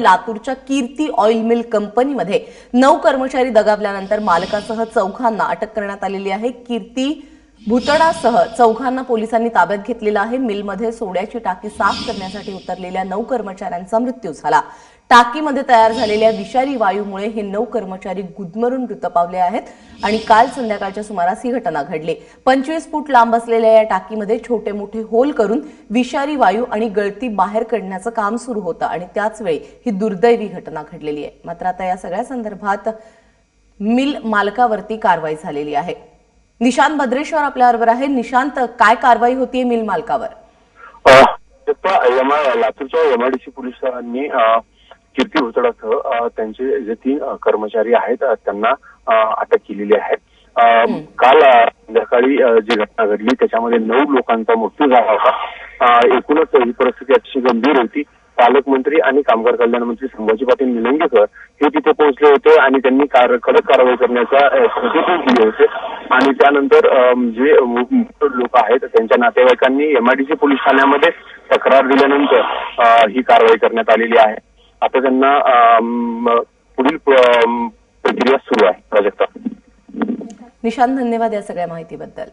लातूरच्या कीर्ती oil mill कंपनीमध्ये 9 कर्मचारी दगावल्यानंतर मालकासह चौघांना अटक करण्यात आलेली आहे। कीर्ती भुतडासह चौघांना पोलिसांनी ताब्यात घेतलेलं आहे। मिलमध्ये सोड्याची टाकी साफ करण्यासाठी उतरलेल्या 9 कर्मचाऱ्यांचा मृत्यू झाला। टाकीमध्ये तयार झालेल्या विषारी वायूमुळे हे 9 कर्मचारी गुदमरून मृत पावले आहेत आणि काल संध्याकाळच्या सुमारास ही घटना घडली। 25 फूट लांब असलेल्या या टाकीमध्ये छोटे मोठे होल करून विषारी वायू आणि गळती बाहेर काढण्याचं काम सुरू होतं आणि त्याच वेळी ही दुर्दैवी घटना घडलेली आहे। मात्र आता या सगळ्या संदर्भात मिल मालकावरती कारवाई झालेली आहे। निशांत भद्रेश्वर आपल्याबरोबर आहे। निशांत, काय कारवाई होतीये मिल मालकावर? लातूरच्या एमआयडीसी पोलिसांनी कीर्ती भुतडासह त्यांचे जे 3 कर्मचारी आहेत त्यांना अटक केलेली आहे। काल संध्याकाळी जी घटना घडली त्याच्यामध्ये 9 लोकांचा मृत्यू झाला होता। एकूणच ही परिस्थिती अतिशय गंभीर होती। पालकमंत्री आणि कामगार कल्याण मंत्री संभाजी पाटील निलंगेकर हे तिथे पोहोचले होते आणि त्यांनी कडक कारवाई करण्याचा निर्देश दिले होते आणि त्यानंतर जे लोक आहेत त्यांच्या नातेवाईकांनी एमआयडीसी पोलीस ठाण्यामध्ये तक्रार दिल्यानंतर ही कारवाई करण्यात आलेली आहे। आता त्यांना पुढील प्रक्रिया सुरू आहे। प्राजक्ता, निशांत, धन्यवाद या सगळ्या माहितीबद्दल।